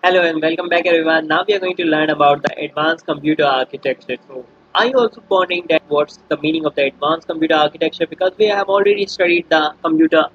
Hello and welcome back everyone. Now we are going to learn about the advanced computer architecture. So are you also wondering that what's the meaning of the advanced computer architecture, because we have already studied the computer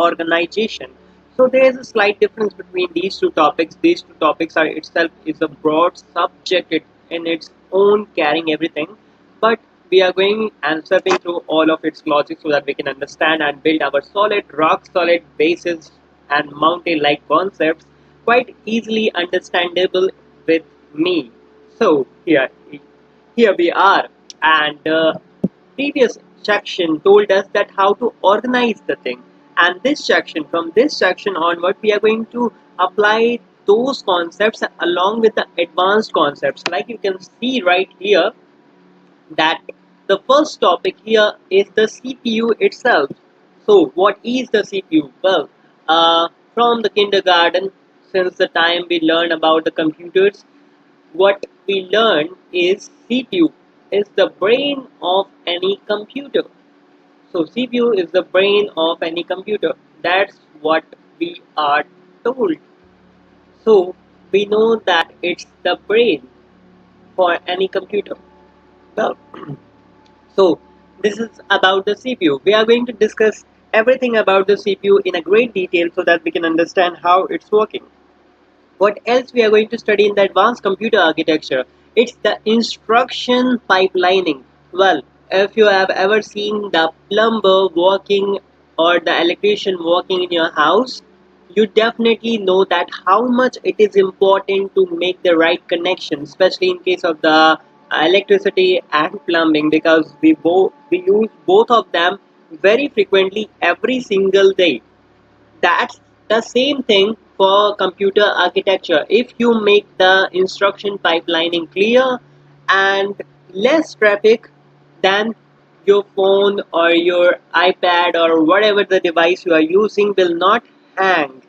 organization. So there is a slight difference between these two topics. These two topics are itself is a broad subject in its own, carrying everything, but we are going and stepping through all of its logic so that we can understand and build our solid rock solid bases and mountain like concepts quite easily understandable with me. So here we are, and previous section told us that how to organize the thing, and this section, from this section onward, we are going to apply those concepts along with the advanced concepts. Like you can see right here, that the first topic here is the CPU itself. So what is the CPU? Well, from the kindergarten, since the time we learn about the computers, what we learn is CPU is the brain of any computer. So CPU is the brain of any computer. That's what we are told. So we know that it's the brain for any computer. Well, so this is about the CPU. We are going to discuss everything about the CPU in a great detail so that we can understand how it's working. What else we are going to study in the advanced computer architecture? It's the instruction pipelining. Well, if you have ever seen the plumber working or the electrician working in your house, you definitely know that how much it is important to make the right connection, especially in case of the electricity and plumbing, because we use both of them very frequently every single day. That's the same thing for computer architecture. If you make the instruction pipelining clear and less traffic, then your phone or your iPad or whatever the device you are using will not hang,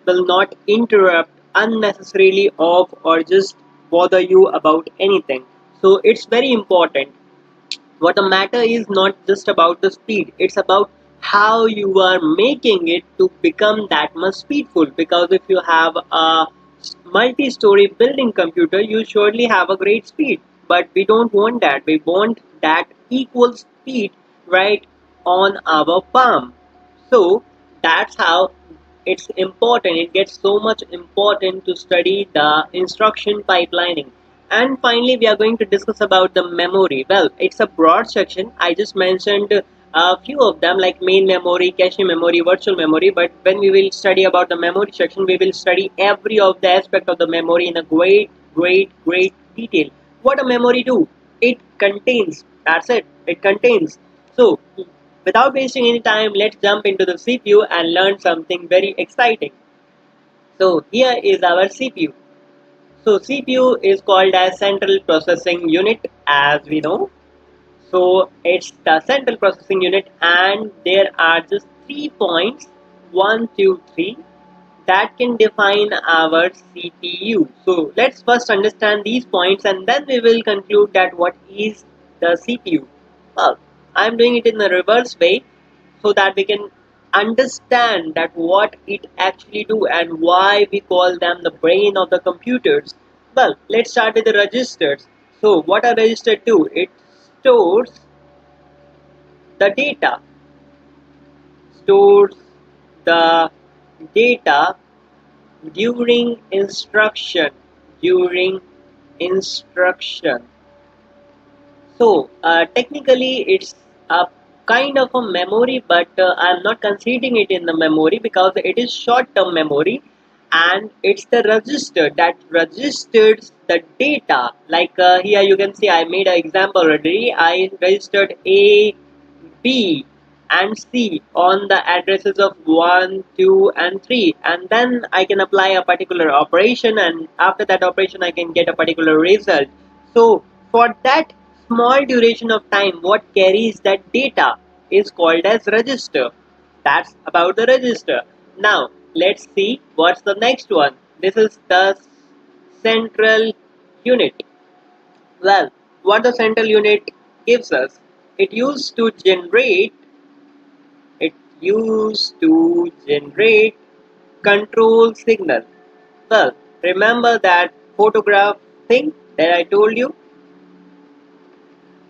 will not interrupt unnecessarily off or just bother you about anything. So it's very important. What the matter is not just about the speed, it's about how you are making it to become that much speedful. Because if you have a multi-story building computer, you surely have a great speed, but we don't want that. We want that equal speed right on our palm. So that's how it's important. It gets so much important to study the instruction pipelining. And finally, we are going to discuss about the memory. Well, it's a broad section. I just mentioned a few of them, like main memory, cache memory, virtual memory. But when we will study about the memory section, we will study every of the aspect of the memory in a great detail. What a memory do? It contains. That's it. It contains. So without wasting any time, let's jump into the CPU and learn something very exciting. So here is our CPU. So CPU is called as central processing unit, as we know. So it's the central processing unit, and there are just 3 points, 1, 2, 3, that can define our CPU. So let's first understand these points and then we will conclude that what is the CPU. Well, I'm doing it in the reverse way so that we can understand that what it actually do and why we call them the brain of the computers. Well, let's start with the registers. So what a register do? It stores the data, stores the data during instruction, during instruction. So technically it's a kind of a memory, but I'm not considering it in the memory because it is short-term memory, and it's the register that registers the data. Like here you can see I made an example already. I registered A, B and C on the addresses of 1, 2 and 3, and then I can apply a particular operation, and after that operation I can get a particular result. So for that small duration of time, what carries that data is called as register. That's about the register. Now let's see what's the next one. This is the central unit. Well, what the central unit gives us, it used to generate it used to generate control signal. Well, Remember that photograph thing that I told you?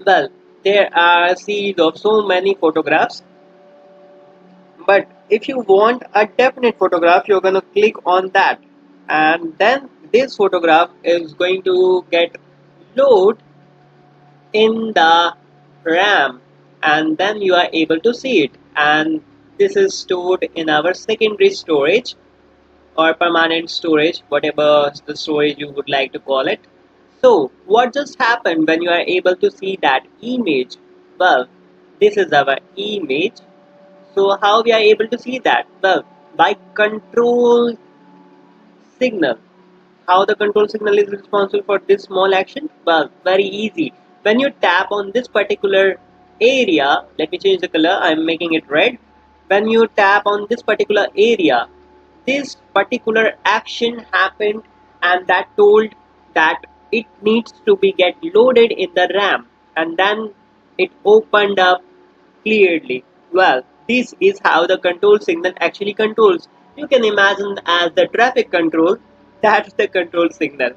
Well, there are a series of so many photographs, but if you want a definite photograph, you're going to click on that, and then this photograph is going to get load in the RAM, and then you are able to see it, and this is stored in our secondary storage or permanent storage, whatever the storage you would like to call it. So what just happened when you are able to see that image? Well, this is our image. So how we are able to see that? Well, by control signal. How the control signal is responsible for this small action? Well, very easy. When you tap on this particular area, let me change the color, I'm making it red. When you tap on this particular area, this particular action happened, and that told that it needs to be get loaded in the RAM, and then it opened up clearly. Well, this is how the control signal actually controls. You can imagine as the traffic control, that's the control signal.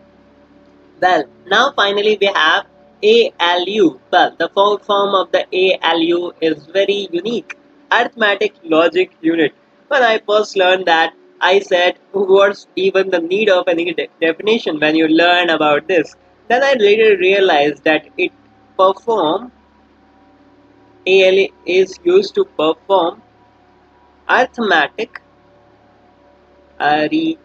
Well, now finally we have ALU. Well, the full form of the ALU is very unique. Arithmetic Logic Unit. When I first learned that, I said, what's even the need of any definition when you learn about this? Then I later realized that it perform ALU is used to perform arithmetic, arithmetic,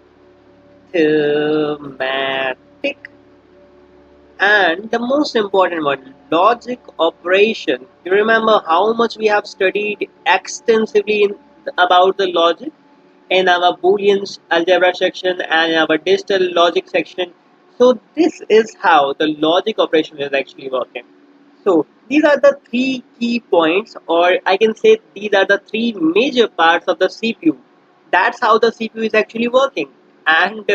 and the most important one, logic operation. You remember how much we have studied extensively about the logic in our Boolean algebra section and our digital logic section. So this is how the logic operation is actually working. So these are the three key points, or I can say these are the three major parts of the CPU. That's how the CPU is actually working. And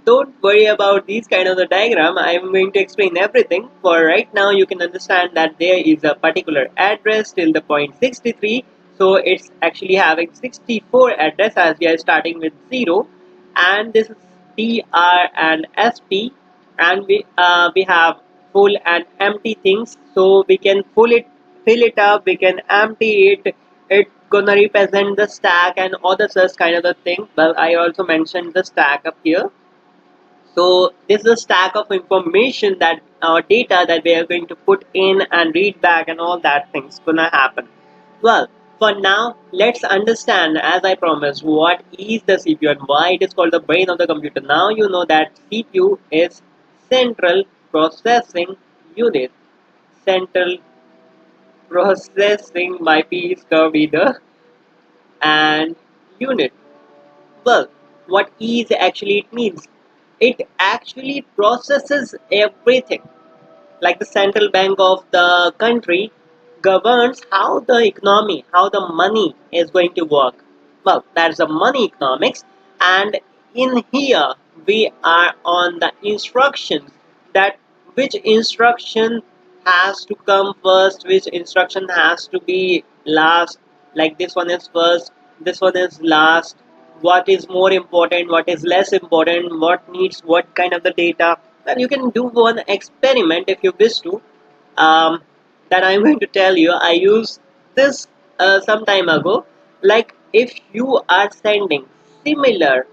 don't worry about these kind of the diagram. I'm going to explain everything. For right now, you can understand that there is a particular address till the point 63. So it's actually having 64 address as we are starting with 0. And this is DR and SP, and we have full and empty things, so we can fill it up, we can empty it gonna represent the stack and other such kind of the thing. Well, I also mentioned the stack up here. So this is a stack of information that data that we are going to put in and read back, and all that things gonna happen. Well, for now, let's understand, as I promised, what is the CPU and why it is called the brain of the computer. Now you know that CPU is Central Processing Unit. Central Processing, my P is curved either, and unit. Well, what is actually it means? It actually processes everything, like the central bank of the country governs how the economy, how the money is going to work. Well, that's the money economics, and in here we are on the instructions, that which instruction has to come first, which instruction has to be last, like this one is first, this one is last, what is more important, what is less important, what needs what kind of the data. And you can do one experiment if you wish to, that I'm going to tell you. I used this some time ago. Like if you are sending similar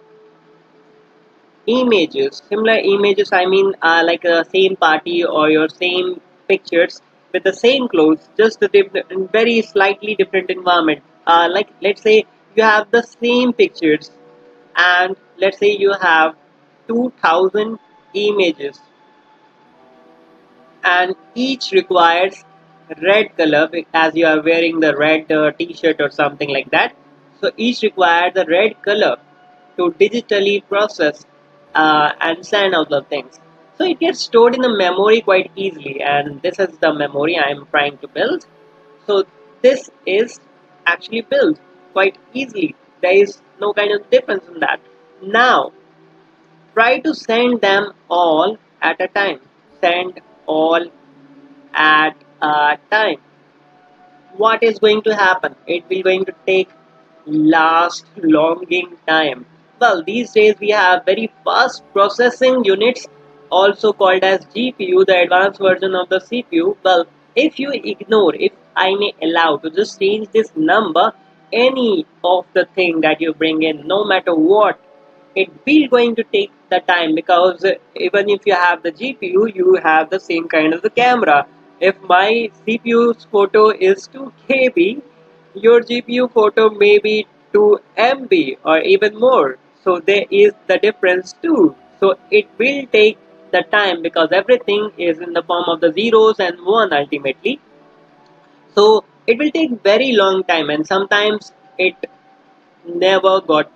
similar images, I mean like a same party or your same pictures with the same clothes, just a different, very slightly different environment. Like let's say you have the same pictures, and let's say you have 2000 images, and each requires red color as you are wearing the red t-shirt or something like that. So each requires the red color to digitally process and send out the things. So it gets stored in the memory quite easily, and this is the memory I am trying to build. So this is actually built quite easily. There is no kind of difference in that. Now try to send them all at a time. Send all at a time. What is going to happen? It will going to take last longing time. Well, these days we have very fast processing units, also called as GPU, the advanced version of the CPU. Well, if you ignore, if I may allow to just change this number, any of the thing that you bring in, no matter what, it will going to take the time, because even if you have the GPU, you have the same kind of the camera. If my CPU's photo is 2 KB, your GPU photo may be 2 MB or even more. So there is the difference too. So it will take the time, because everything is in the form of the zeros and one ultimately. So it will take very long time, and sometimes it never got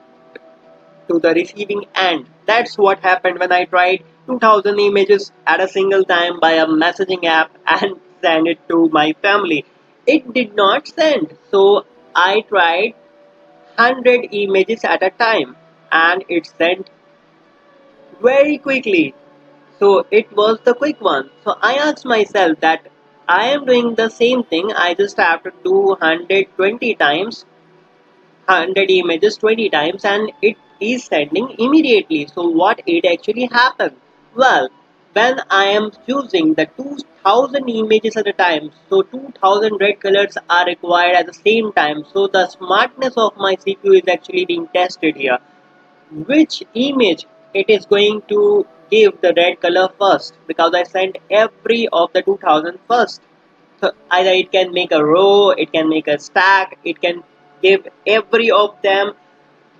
to the receiving end. That's what happened when I tried 2000 images at a single time by a messaging app and send it to my family. It did not send. So I tried 100 images at a time and it sent very quickly. So it was the quick one. So I asked myself that I am doing the same thing. I just have to do 120 times, 100 images 20 times, and it is sending immediately. So what it actually happened? Well, when I am choosing the 2000 images at a time, so 2000 red colors are required at the same time. So the smartness of my CPU is actually being tested here. Which image it is going to give the red color first, because I sent every of the 2000 first. So either it can make a row, it can make a stack, it can give every of them.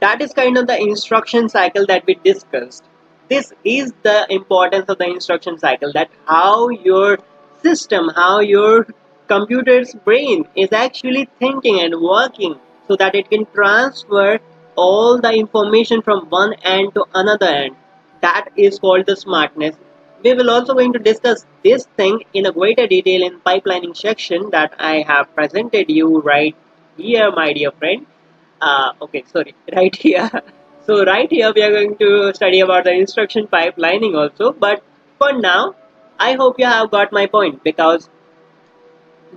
That is kind of the instruction cycle that we discussed. This is the importance of the instruction cycle, that how your system, how your computer's brain is actually thinking and working, so that it can transfer all the information from one end to another end. That is called the smartness. We will also going to discuss this thing in a greater detail in pipelining section that I have presented you right here, my dear friend. Okay, sorry, right here. So right here we are going to study about the instruction pipelining also. But for now, I hope you have got my point, because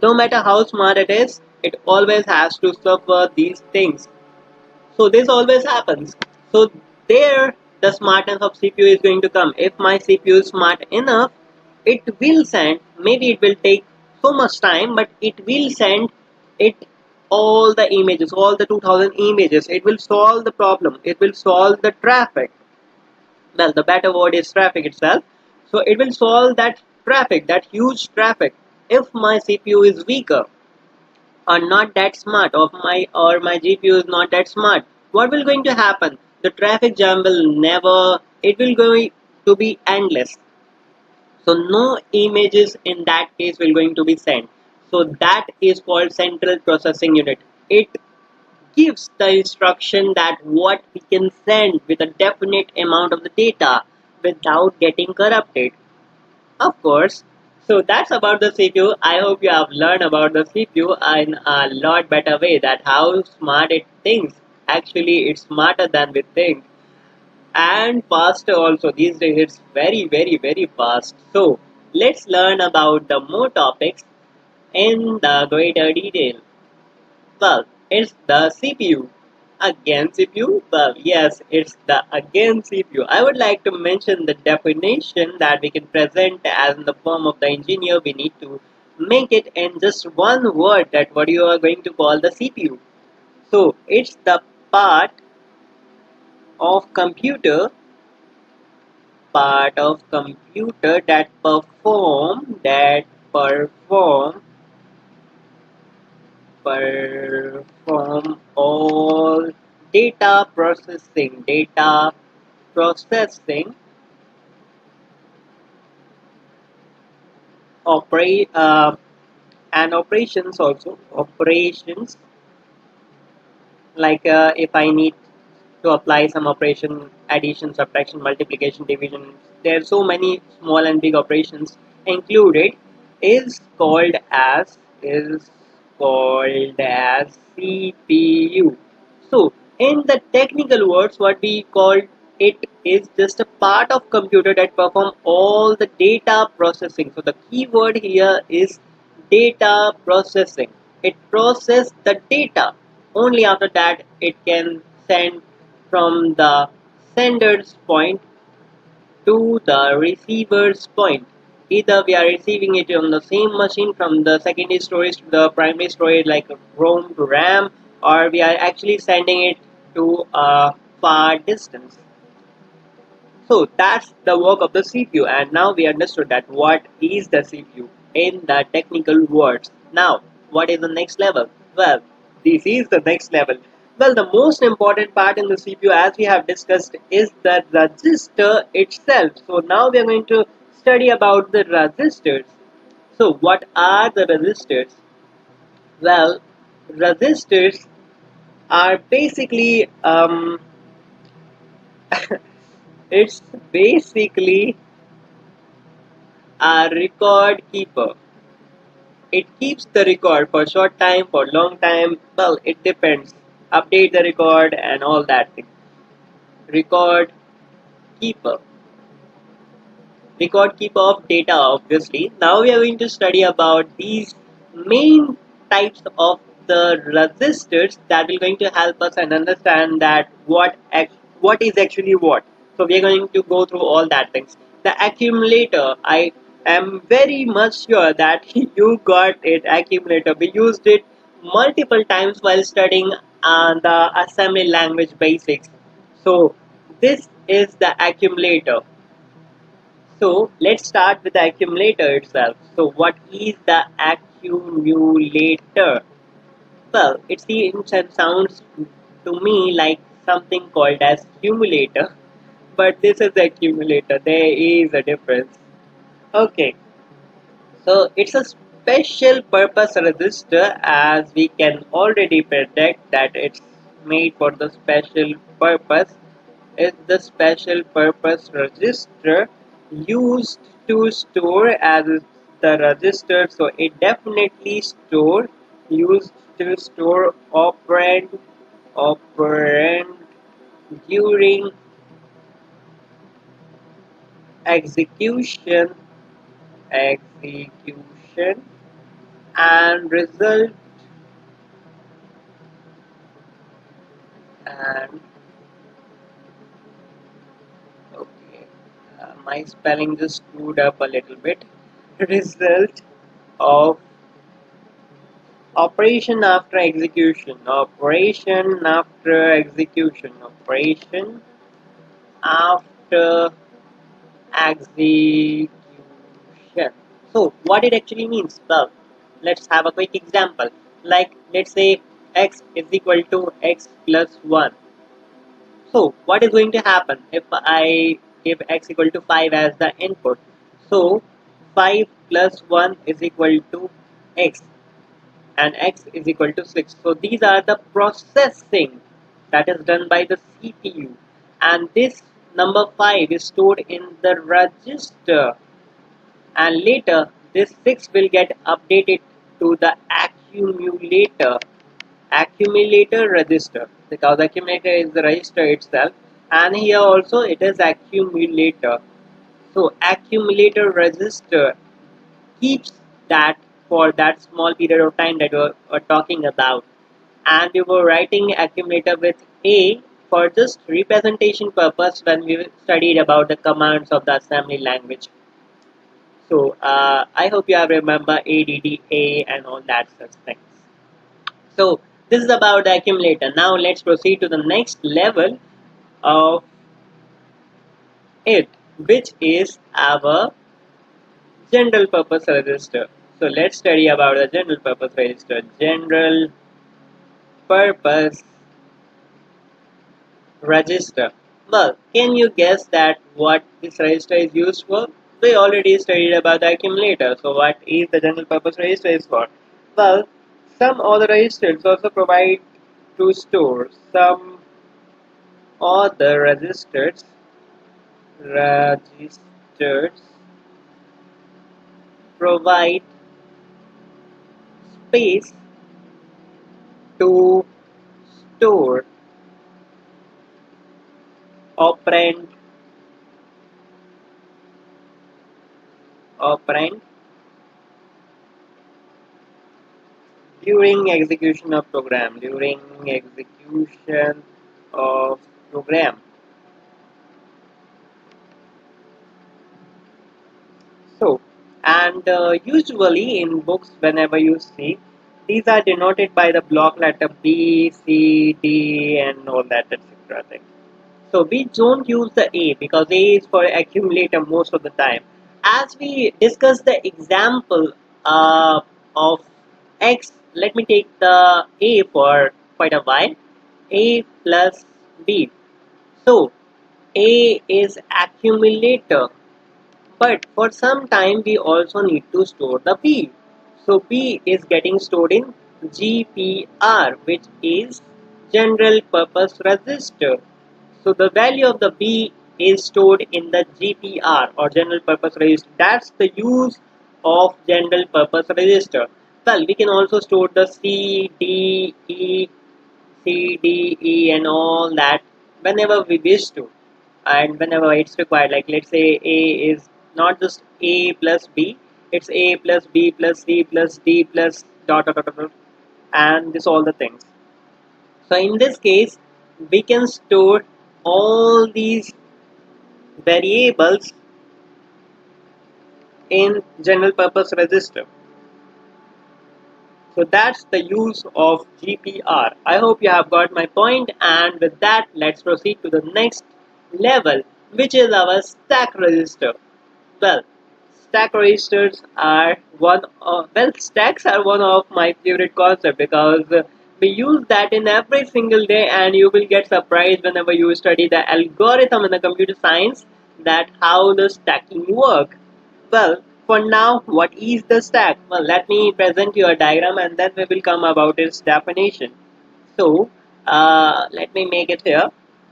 no matter how smart it is, it always has to suffer these things. So this always happens. So there the smartness of CPU is going to come. If my CPU is smart enough, it will send, maybe it will take so much time, but it will send it all the images, all the 2000 images. It will solve the problem. It will solve the traffic. Well, the better word is traffic itself. So it will solve that traffic, that huge traffic. If my CPU is weaker, are not that smart, or my GPU is not that smart, what will going to happen? The traffic jam will never, it will going to be endless. So no images in that case will going to be sent. So that is called central processing unit. It gives the instruction that what we can send with a definite amount of the data without getting corrupted. Of course. So that's about the CPU. I hope you have learned about the CPU in a lot better way, that how smart it thinks. Actually, it's smarter than we think, and faster also. These days it's very very fast. So let's learn about the more topics in the greater detail. Well, it's the CPU. Again CPU? Well, yes, it's the again CPU. I would like to mention the definition that we can present as in the form of the engineer. We need to make it in just one word, that what you are going to call the CPU. So it's the part of computer, that perform all data processing, operate and operations also, operations, like if I need to apply some operation, addition, subtraction, multiplication, division, there are so many small and big operations included, is called as CPU. So in the technical words, what we call it is just a part of computer that perform all the data processing. So the key word here is data processing. It process the data. Only after that it can send from the sender's point to the receiver's point. Either we are receiving it on the same machine from the secondary storage to the primary storage like ROM to RAM, or we are actually sending it to a far distance. So that's the work of the CPU, and now we understood that what is the CPU in the technical words. Now, what is the next level? Well, this is the next level. Well, the most important part in the CPU, as we have discussed, is the register itself. So now we are going to study about the registers. So what are the registers? Well, registers are basically it's basically a record keeper. It keeps the record for short time, for long time. Well, it depends. Update the record and all that thing. Record keeper. Record keeper of data, obviously. Now we are going to study about these main types of the registers that will going to help us and understand that what is actually what. So we are going to go through all that things. The accumulator, I am very much sure that you got it. Accumulator, we used it multiple times while studying the assembly language basics. So this is the accumulator. So let's start with the accumulator itself. So what is the accumulator? Well, it seems and sounds to me like something called as cumulator, but this is the accumulator. There is a difference. Okay, so it's a special purpose register, as we can already predict that it's made for the special purpose. Is the special purpose register used to store as the register, so it definitely used to store operand during execution execution and result and okay, my spelling just screwed up a little bit. Result of operation after execution, operation after execution, operation after execution. So what it actually means? Well, let's have a quick example. Like, let's say x is equal to x plus 1. So what is going to happen if I give x equal to 5 as the input? So 5 plus 1 is equal to x, and x is equal to 6. So these are the processing that is done by the CPU, and this number 5 is stored in the register, and later this 6 will get updated to the accumulator register, because accumulator is the register itself, and here also it is accumulator. So accumulator register keeps that for that small period of time that we're talking about, and we were writing accumulator with a for just representation purpose when we studied about the commands of the assembly language. So I hope you have remember ADDA and all that such things. So this is about the accumulator. Now let's proceed to the next level of it, which is our general purpose register. So let's study about the general purpose register. General purpose register. Well, can you guess that what this register is used for? We already studied about the accumulator. So what is the general purpose register is for? Well, some other registers also provide to store. Some other registers provide space to store operand operand during execution of program. During execution of program. So, and usually in books, whenever you see, these are denoted by the block letter B, C, D, and all that, etc. thing. So we don't use the A because A is for accumulator most of the time. As we discuss the example of X, let me take the A for quite a while. A plus B. So A is accumulator, but for some time we also need to store the B. So B is getting stored in GPR, which is general purpose register. So the value of the B is stored in the GPR or general purpose register. That's the use of general purpose register. Well, we can also store the C, D, E and all that whenever we wish to and whenever it's required. Like let's say A is not just A plus B, it's A plus B plus C plus D plus dot and this all the things. So in this case, we can store all these variables in general purpose register. So that's the use of GPR. I hope you have got my point, and with that let's proceed to the next level, which is our stack register. Well, stack registers are stacks are one of my favorite concepts because we use that in every single day, and you will get surprised whenever you study the algorithm in the computer science that how the stacking work. Well, for now, what is the stack? Well, let me present you a diagram and then we will come about its definition. So, let me make it here.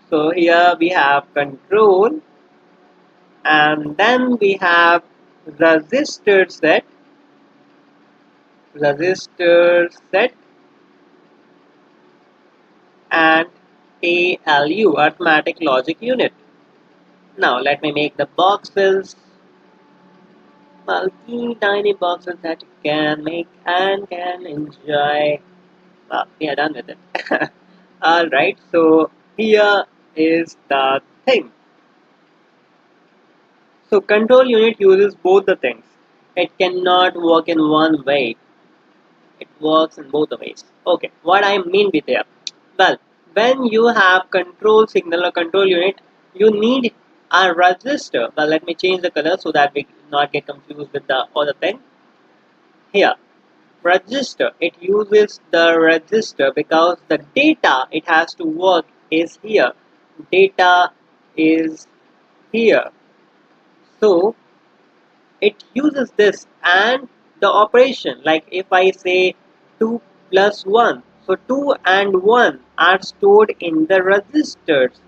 So here we have control, and then we have resistor set, resistor set, and ALU, arithmetic logic unit. Now let me make the boxes, bulky tiny boxes that you can make and can enjoy. Well, we are done with it. Alright, so here is the thing. So control unit uses both the things. It cannot work in one way. It works in both the ways. Okay, what I mean with here? Well, when you have control signal or control unit, you need a resistor. Well, let me change the color so that we not get confused with the other thing. Here, register, it uses the register because the data it has to work is here. Data is here. So it uses this and the operation, like if I say 2 plus 1, so 2 and 1 are stored in the registers,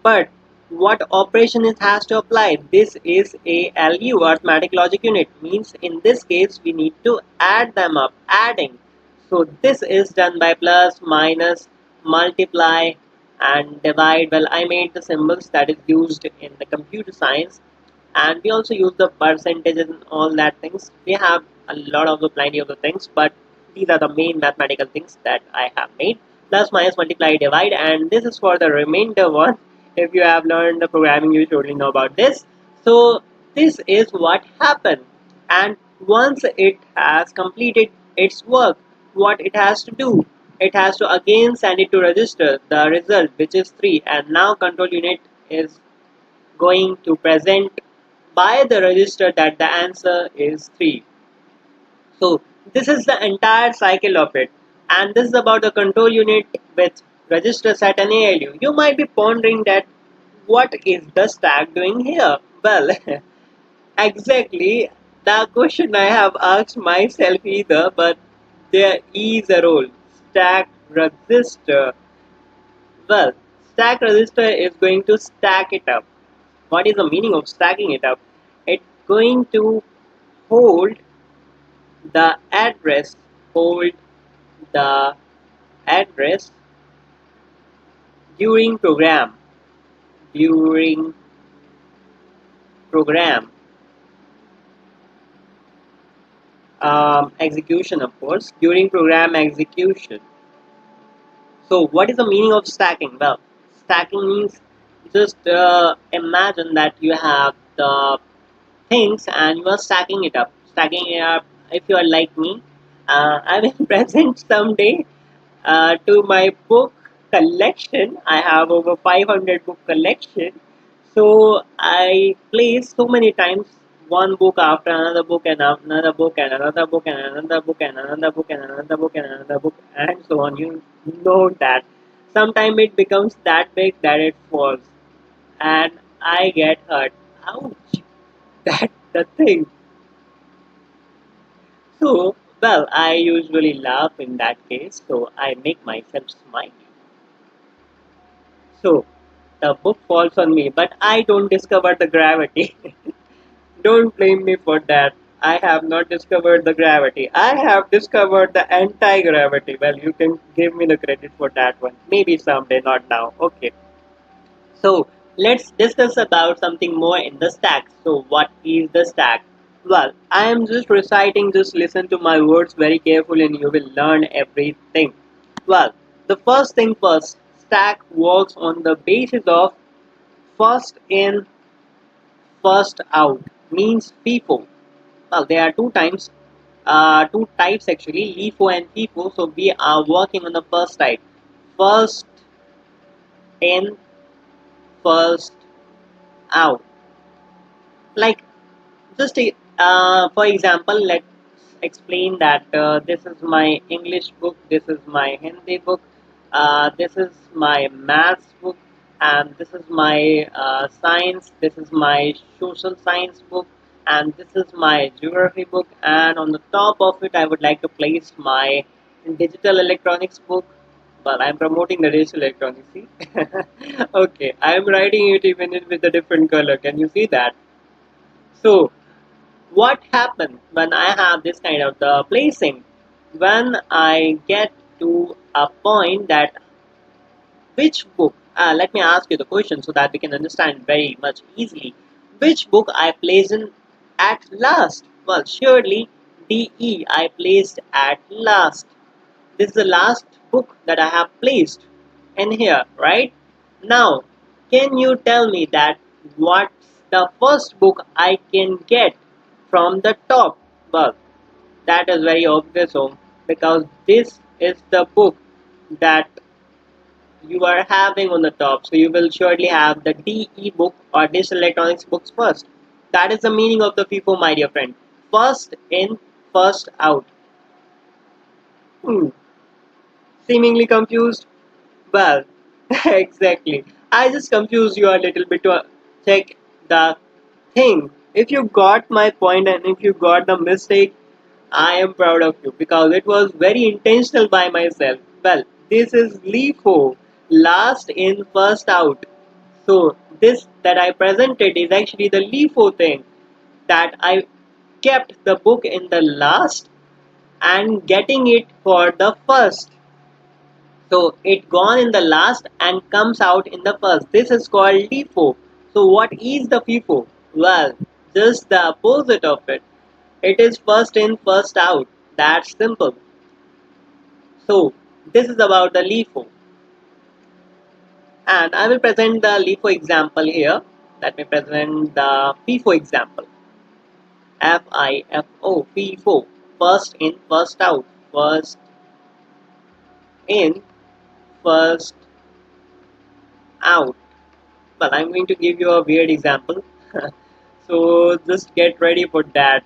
but what operation it has to apply? This is ALU, arithmetic logic unit, means in this case we need to add them up, adding. So this is done by plus, minus, multiply and divide. Well, I made the symbols that is used in the computer science, and we also use the percentages and all that things. We have a lot of the plenty of the things, but these are the main mathematical things that I have made. Plus, minus, multiply, divide, and this is for the remainder one. If you have learned the programming, you surely know about this. So this is what happened, and once it has completed its work, what it has to do? It has to again send it to register the result, which is 3, and now control unit is going to present by the register that the answer is 3. So this is the entire cycle of it, and this is about the control unit with register set and ALU. You might be pondering that what is the stack doing here? Well, exactly the question I have asked myself either, but there is a role. Stack register. Well, stack register is going to stack it up. What is the meaning of stacking it up? It's going to hold the address, hold the address during program, during program execution, of course, during program execution. So what is the meaning of stacking? Well, stacking means just imagine that you have the things and you are stacking it up. If you are like me, I will present someday to my book collection. I have over 500 book collection. So I place so many times one book after another book and another book and another book and another book and another book and another book and another book and so on. You know that sometimes it becomes that big that it falls and I get hurt. Ouch! That's the thing. So, well, I usually laugh in that case, so I make myself smile. So, the book falls on me, but I don't discover the gravity. Don't blame me for that. I have not discovered the gravity. I have discovered the anti-gravity. Well, you can give me the credit for that one. Maybe someday, not now. Okay. So let's discuss about something more in the stack. So what is the stack? Well, I am just reciting, just listen to my words very carefully and you will learn everything. Well, the first thing first, stack works on the basis of first in, first out, means FIFO. Well, there are two types actually, LIFO and FIFO. So we are working on the first type, first in, first out. Like just for example, let's explain that this is my English book, this is my Hindi book, this is my maths book, and this is my science, this is my social science book, and this is my geography book, and on the top of it I would like to place my digital electronics book. Well, I'm promoting the digital electronics, see? Okay, I'm writing it even with a different color, can you see that? So what happens when I have this kind of the placing? When I get to a point that which book, let me ask you the question so that we can understand very much easily. Which book I placed in at last? Well, surely DE I placed at last. This is the last book that I have placed in here, right? Now, can you tell me that what's the first book I can get from the top? Well, that is very obvious, because this is the book that you are having on the top. So you will surely have the DE book or digital electronics books first. That is the meaning of the FIFO, my dear friend. First in, first out. Hmm. Seemingly confused? Well, exactly. I just confused you a little bit to check the thing. If you got my point and if you got the mistake, I am proud of you because it was very intentional by myself. Well, this is LIFO, last in, first out. So, this that I presented is actually the LIFO thing that I kept the book in the last and getting it for the first. So it gone in the last and comes out in the first. This is called LIFO. So what is the FIFO? Well, just the opposite of it. It is first in, first out. That's simple. So this is about the LIFO. And I will present the LIFO example here. Let me present the FIFO example. FIFO, FIFO. First in, first out. First in, first out. Well, I'm going to give you a weird example. So just get ready for that.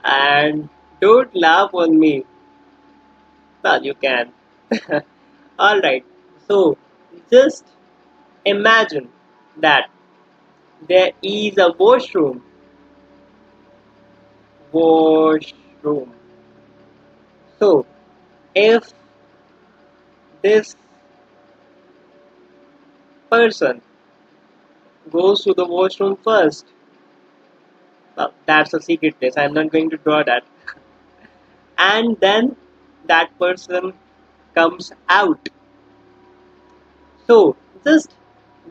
And don't laugh on me. Well, you can. Alright. So just imagine that there is a washroom. Washroom. So if this person goes to the washroom first, well, that's a secret place. I'm not going to draw that. And then that person comes out. So just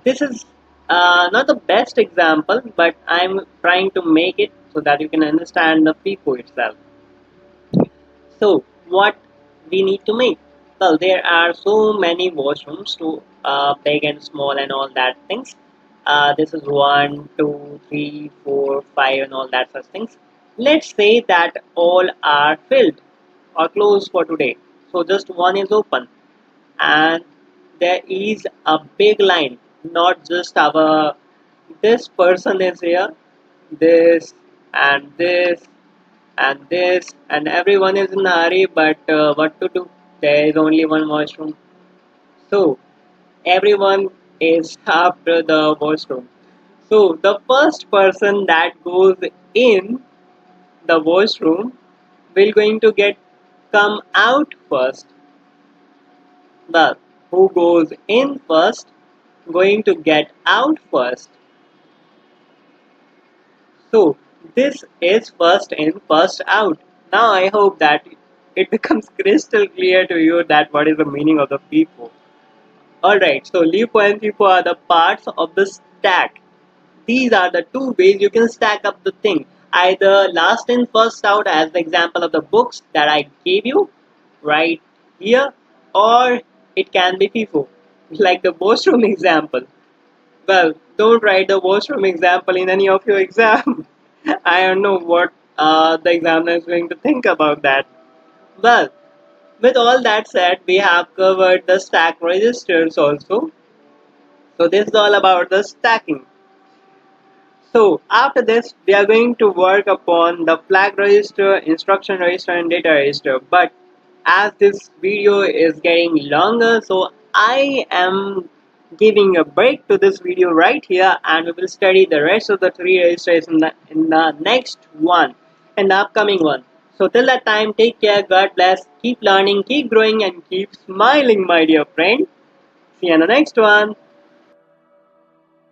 this is not the best example, but I'm trying to make it so that you can understand the FIFO itself. So what we need to make? Well, there are so many washrooms to big and small and all that things. This is 1, 2, 3, 4, 5, and all that such things. Let's say that all are filled or closed for today. So just one is open, and there is a big line. Not just our this person is here, this and this and this, and everyone is in a hurry. But what to do? There is only one washroom, so everyone is after the washroom. So the first person that goes in the washroom will going to get come out first. But who goes in first going to get out first. So this is first in first out. Now I hope that it becomes crystal clear to you that what is the meaning of the FIFO. Alright, so LIFO and FIFO are the parts of the stack. These are the two ways you can stack up the thing. Either last in first out as the example of the books that I gave you right here, or it can be FIFO like the washroom example. Well, don't write the washroom example in any of your exam. I don't know what the examiner is going to think about that. Well, with all that said, we have covered the stack registers also. So this is all about the stacking. So after this, we are going to work upon the flag register, instruction register, and data register. But as this video is getting longer, so I am giving a break to this video right here, and we will study the rest of the three registers in the next one, in the upcoming one. So till that time, take care, God bless, keep learning, keep growing, and keep smiling, my dear friend. See you in the next one.